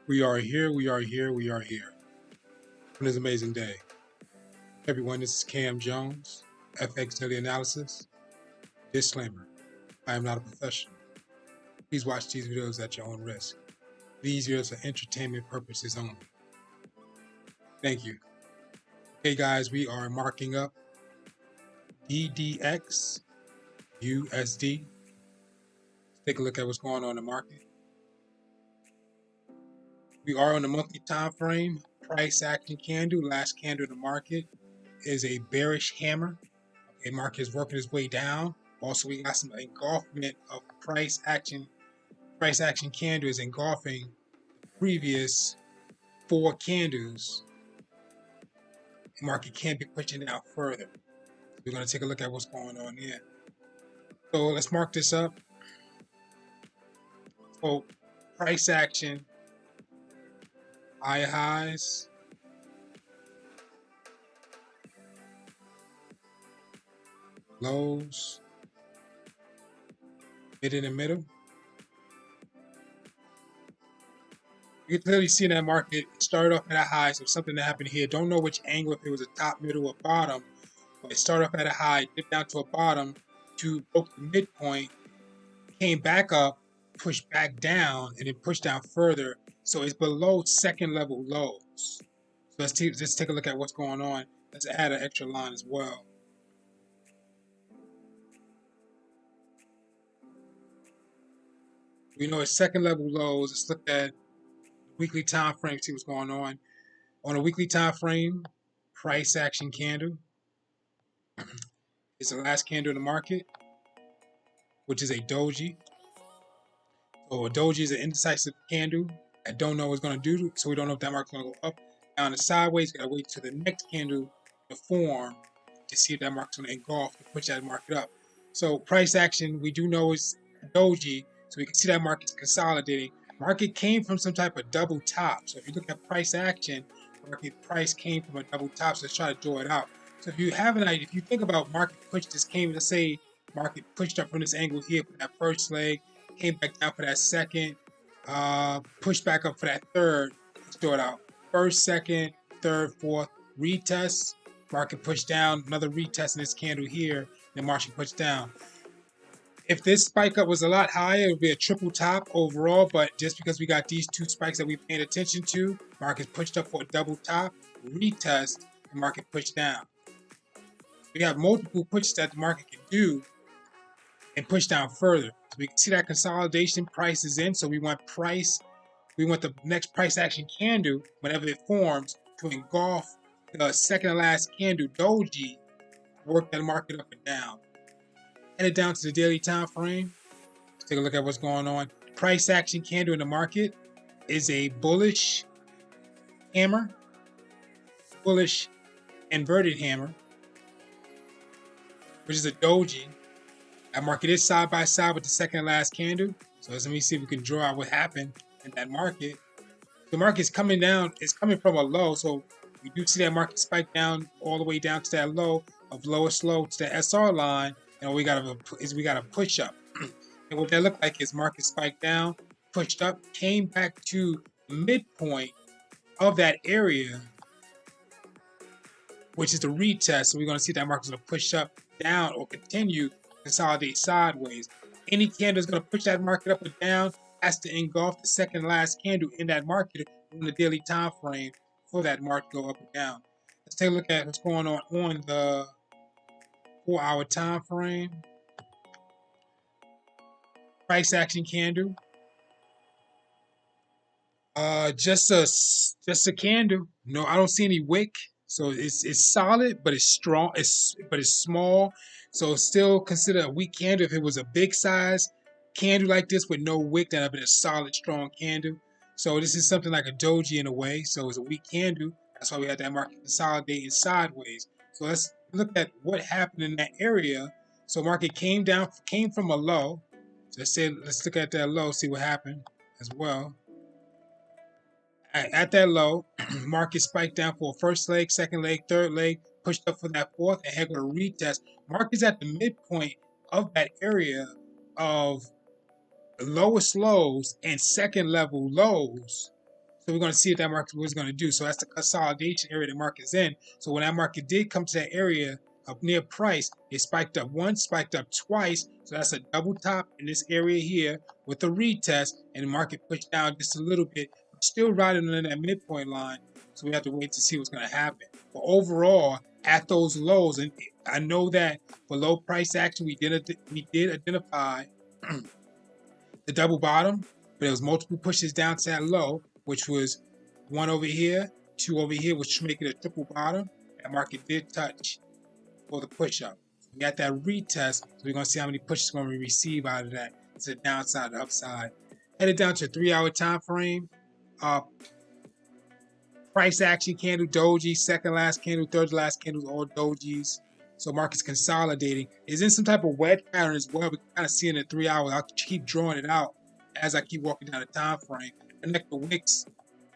We are here, we are here, we are here. On this amazing day. Everyone, this is Cam Jones, FX Daily Analysis. Disclaimer, I am not a professional. Please watch these videos at your own risk. These videos are entertainment purposes only. Thank you. Okay guys, we are marking up DDX, USD. Let's take a look at what's going on in the market. We are on the monthly time frame. Price action candle, last candle in the market is a bearish hammer. Okay, market is working its way down. Also, we got some engulfment of price action. Price action candle is engulfing the previous 4 candles. The market can't be pushing it out further. We're going to take a look at what's going on here. So let's mark this up. So price action, higher highs, lows, mid in the middle. You can clearly see in that market started off at a high, so something that happened here. Don't know which angle, if it was a top, middle, or bottom, but it started off at a high, dipped down to a bottom, to broke the midpoint, came back up, pushed back down, and then pushed down further. So it's below second level lows. So let's take a look at what's going on. Let's add an extra line as well. We know it's second level lows. Let's look at weekly time frame, see what's going on. On a weekly time frame, price action candle is the last candle in the market, which is a doji. So a doji is an indecisive candle. I don't know what it's going to do, so we don't know if that market's going to go up, down, or sideways. Got to wait till the next candle to form to see if that market's going to engulf and push that market up. So price action, we do know is doji, so we can see that market's consolidating. Market came from some type of double top. So if you look at price action, market price came from a double top. So let's try to draw it out. So if you have an idea, if you think about market push, this came, let's say market pushed up from this angle here for that first leg, came back down for that second, pushed back up for that third. Let's draw it out. First, second, third, fourth, retest. Market pushed down, another retest in this candle here, then market pushed down. If this spike up was a lot higher, it would be a triple top overall, but just because we got these 2 spikes that we paid attention to, market pushed up for a double top, retest, and market pushed down. We have multiple pushes that the market can do and push down further. So we can see that consolidation price is in, so we want the next price action candle, whenever it forms, to engulf the second to last candle doji, work that market up and down. Headed down to the daily time frame. Let's take a look at what's going on. Price action candle in the market is a bullish hammer, bullish inverted hammer, which is a doji. That market is side by side with the second to last candle. So let me see if we can draw out what happened in that market. The market is coming down, it's coming from a low, so we do see that market spike down all the way down to that low of lowest low to the SR line. And we got a push up. And what that looked like is market spiked down, pushed up, came back to the midpoint of that area, which is the retest. So we're going to see that market's going to push up, down, or continue to consolidate sideways. Any candle is going to push that market up or down, has to engulf the second last candle in that market on the daily time frame for that market to go up or down. Let's take a look at what's going on the 4-hour time frame. Price action candle. Just a candle. No, I don't see any wick. So it's solid, but it's strong. But it's small. So it's still considered a weak candle. If it was a big size candle like this with no wick, that'd be a solid, strong candle. So this is something like a doji in a way. So it's a weak candle. That's why we had that market consolidating sideways. So let's look at what happened in that area. So market came from a low. So let's look at that low, see what happened as well. At that low, market spiked down for a first leg, second leg, third leg, pushed up for that fourth, and had a retest. Market's at the midpoint of that area of lowest lows and second level lows. So we're going to see what that market was going to do. So that's the consolidation area the market's in. So when that market did come to that area up near price, it spiked up once, spiked up twice. So that's a double top in this area here with a retest, and the market pushed down just a little bit, still riding on that midpoint line. So we have to wait to see what's going to happen. But overall, at those lows, and I know that below price action, we did identify the double bottom, but there was multiple pushes down to that low, which was one over here, two over here, which make it a triple bottom. That market did touch for the push up. We got that retest, so we're gonna see how many pushes we're gonna receive out of that. It's the downside, the upside. Headed down to a 3-hour time frame. Price action candle, doji, second last candle, third last candle, all dojis. So market's consolidating. It's in some type of wedge pattern as well. We can kind of see it in 3 hours. I'll keep drawing it out as I keep walking down the time frame. Connect the wicks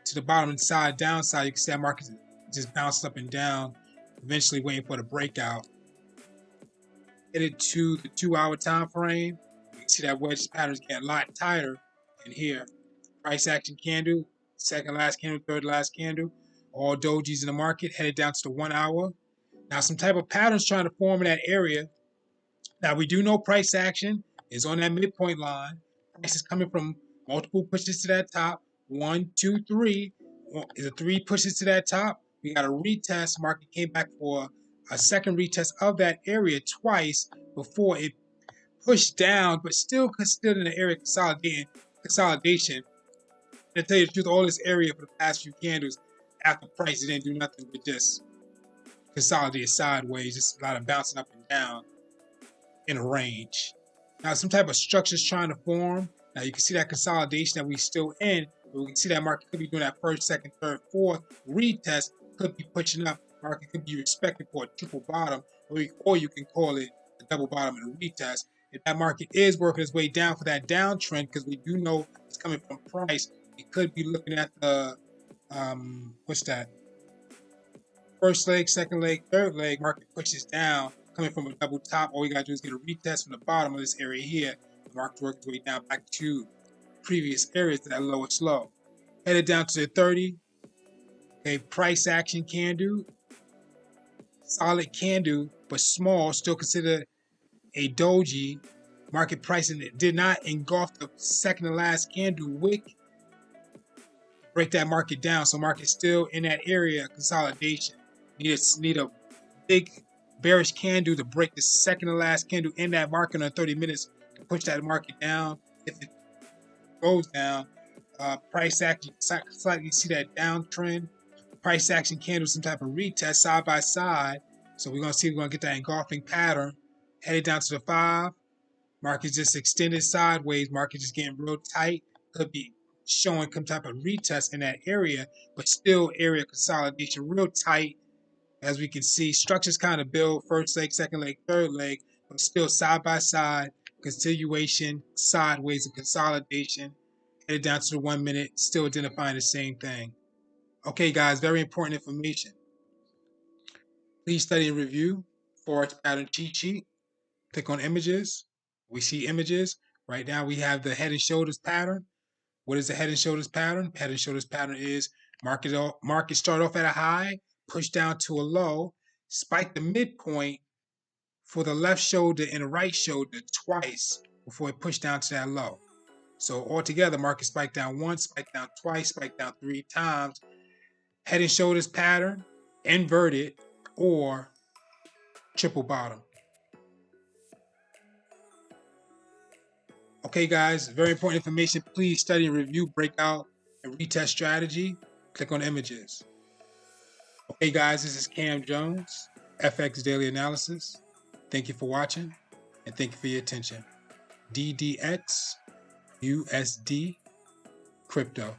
to the bottom and side, downside. You can see that market just bounced up and down, eventually waiting for the breakout. Headed to the 2-hour time frame. You can see that wedge pattern is getting a lot tighter in here. Price action candle, second last candle, third last candle, all dojis in the market. Headed down to the 1 hour. Now some type of patterns trying to form in that area. Now we do know price action is on that midpoint line. Price is coming from multiple pushes to that top. 1, 2, 3. Is a 3 pushes to that top. We got a retest. Market came back for a second retest of that area twice before it pushed down, but still considered in the area consolidation. And to tell you the truth, all this area for the past few candles after price, it didn't do nothing but just consolidate sideways, just a lot of bouncing up and down in a range. Now some type of structure is trying to form. Now you can see that consolidation that we still in, but we can see that market could be doing that first, second, third, fourth retest, could be pushing up. Market could be expected for a triple bottom, or you can call it a double bottom and a retest. If that market is working its way down for that downtrend, because we do know it's coming from price, we could be looking at the what's that? First leg, second leg, third leg, market pushes down, coming from a double top. All you gotta do is get a retest from the bottom of this area here. The market works its way down back to previous areas to that lowest low. Headed down to the 30. Okay, price action candle. Solid candle, but small, still considered a doji. Market pricing did not engulf the second to last candle wick. Break that market down. So market's still in that area of consolidation. Need a big bearish candle to break the second to last candle in that market on 30 minutes to push that market down. If it goes down, price action slightly see that downtrend. Price action candle, some type of retest side by side. So we're gonna see we're gonna get that engulfing pattern. Headed down to the 5. Market just extended sideways. Market just getting real tight. Could be showing some type of retest in that area, but still area consolidation real tight. As we can see, structures kind of build first leg, second leg, third leg, but still side by side, continuation, sideways, and consolidation. Headed down to the 1 minute, still identifying the same thing. Okay, guys, very important information. Please study and review Forex pattern cheat sheet. Click on images. We see images. Right now we have the head and shoulders pattern. What is the head and shoulders pattern? Head and shoulders pattern is market start off at a high, push down to a low, spike the midpoint for the left shoulder and the right shoulder twice before it pushed down to that low. So altogether, market spiked down once, spiked down twice, spiked down 3 times. Head and shoulders pattern, inverted or triple bottom. Okay, guys, very important information. Please study and review breakout and retest strategy. Click on images. Okay, guys, this is Cam Jones, FX Daily Analysis. Thank you for watching and thank you for your attention. DDX, USD, crypto.